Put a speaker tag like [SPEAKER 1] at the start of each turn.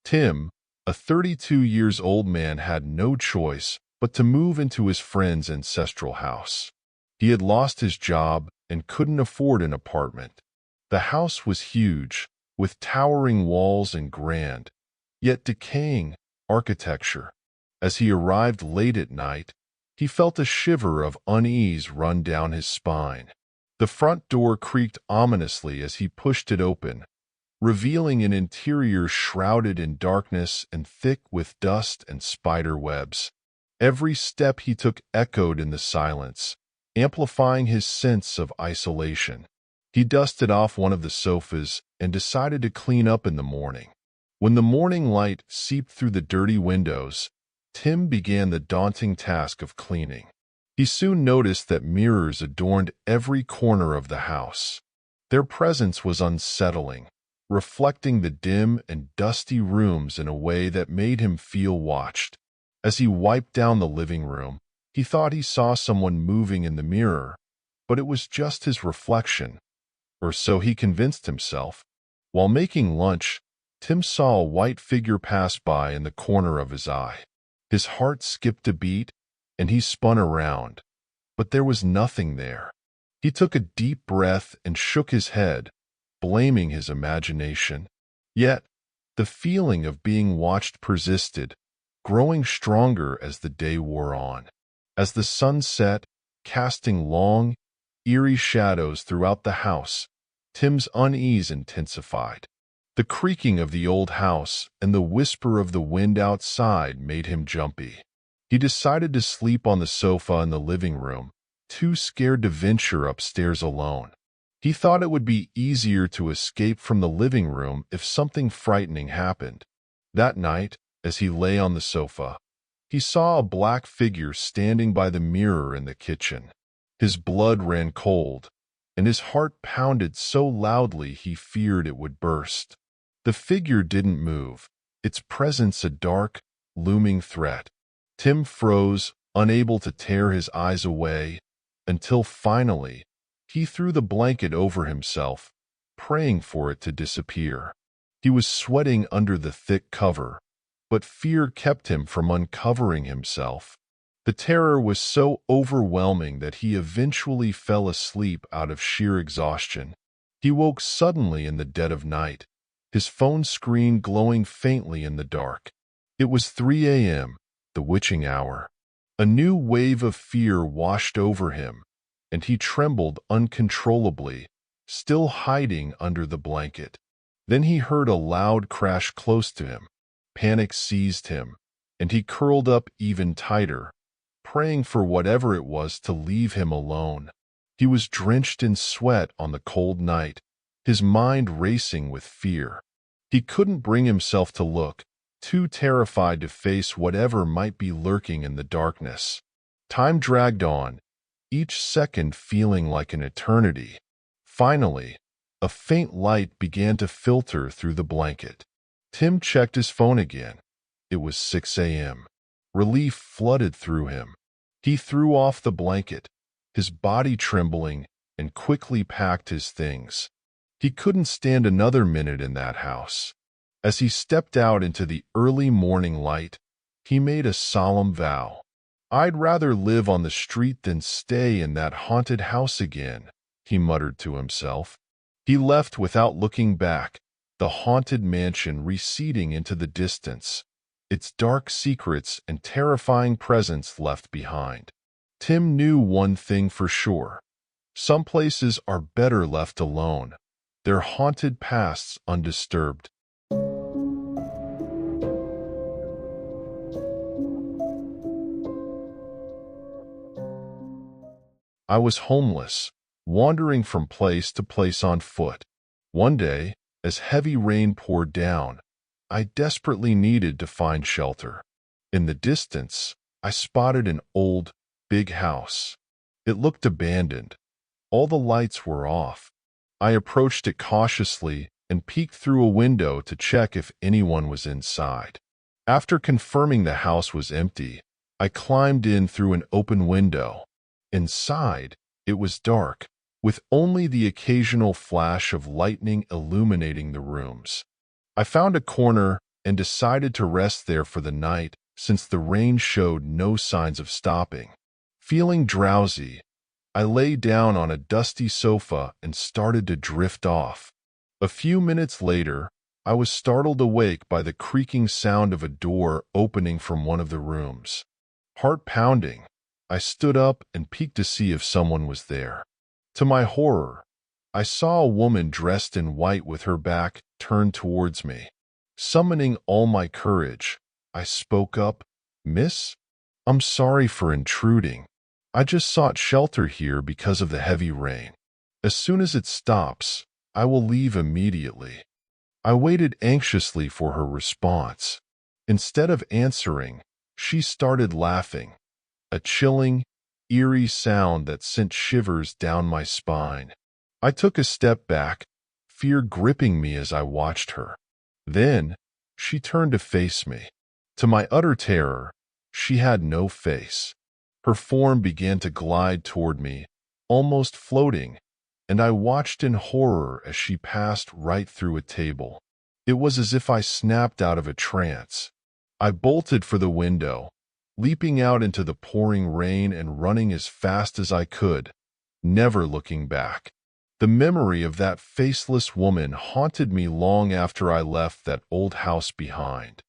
[SPEAKER 1] Tim, a 32-years-old man, had no choice but to move into his friend's ancestral house. He had lost his job and couldn't afford an apartment. The house was huge, with towering walls and grand, yet decaying, architecture. As he arrived late at night, he felt a shiver of unease run down his spine. The front door creaked ominously as he pushed it open, revealing an interior shrouded in darkness and thick with dust and spider webs. Every step he took echoed in the silence, amplifying his sense of isolation. He dusted off one of the sofas and decided to clean up in the morning. When the morning light seeped through the dirty windows, Tim began the daunting task of cleaning. He soon noticed that mirrors adorned every corner of the house. Their presence was unsettling, reflecting the dim and dusty rooms in a way that made him feel watched. As he wiped down the living room, he thought he saw someone moving in the mirror, but it was just his reflection, or so he convinced himself. While making lunch, Tim saw a white figure pass by in the corner of his eye. His heart skipped a beat, and he spun around, but there was nothing there. He took a deep breath and shook his head, blaming his imagination. Yet, the feeling of being watched persisted, growing stronger as the day wore on. As the sun set, casting long, eerie shadows throughout the house, Tim's unease intensified. The creaking of the old house and the whisper of the wind outside made him jumpy. He decided to sleep on the sofa in the living room, too scared to venture upstairs alone. He thought it would be easier to escape from the living room if something frightening happened. That night, as he lay on the sofa, he saw a black figure standing by the mirror in the kitchen. His blood ran cold, and his heart pounded so loudly he feared it would burst. The figure didn't move, its presence a dark, looming threat. Tim froze, unable to tear his eyes away, until finally, he threw the blanket over himself, praying for it to disappear. He was sweating under the thick cover, but fear kept him from uncovering himself. The terror was so overwhelming that he eventually fell asleep out of sheer exhaustion. He woke suddenly in the dead of night, his phone screen glowing faintly in the dark. It was 3 a.m., the witching hour. A new wave of fear washed over him, and he trembled uncontrollably, still hiding under the blanket. Then he heard a loud crash close to him. Panic seized him, and he curled up even tighter, praying for whatever it was to leave him alone. He was drenched in sweat on the cold night, his mind racing with fear. He couldn't bring himself to look, too terrified to face whatever might be lurking in the darkness. Time dragged on, each second feeling like an eternity. Finally, a faint light began to filter through the blanket. Tim checked his phone again. It was 6 a.m. Relief flooded through him. He threw off the blanket, his body trembling, and quickly packed his things. He couldn't stand another minute in that house. As he stepped out into the early morning light, he made a solemn vow. "I'd rather live on the street than stay in that haunted house again," he muttered to himself. He left without looking back, the haunted mansion receding into the distance, its dark secrets and terrifying presence left behind. Tim knew one thing for sure. Some places are better left alone, their haunted pasts undisturbed. I was homeless, wandering from place to place on foot. One day, as heavy rain poured down, I desperately needed to find shelter. In the distance, I spotted an old, big house. It looked abandoned. All the lights were off. I approached it cautiously and peeked through a window to check if anyone was inside. After confirming the house was empty, I climbed in through an open window. Inside, it was dark, with only the occasional flash of lightning illuminating the rooms. I found a corner and decided to rest there for the night since the rain showed no signs of stopping. Feeling drowsy, I lay down on a dusty sofa and started to drift off. A few minutes later, I was startled awake by the creaking sound of a door opening from one of the rooms. Heart pounding, I stood up and peeked to see if someone was there. To my horror, I saw a woman dressed in white with her back turned towards me. Summoning all my courage, I spoke up, "Miss, I'm sorry for intruding. I just sought shelter here because of the heavy rain. As soon as it stops, I will leave immediately." I waited anxiously for her response. Instead of answering, she started laughing, a chilling, eerie sound that sent shivers down my spine. I took a step back, fear gripping me as I watched her. Then, she turned to face me. To my utter terror, she had no face. Her form began to glide toward me, almost floating, and I watched in horror as she passed right through a table. It was as if I snapped out of a trance. I bolted for the window, leaping out into the pouring rain and running as fast as I could, never looking back. The memory of that faceless woman haunted me long after I left that old house behind.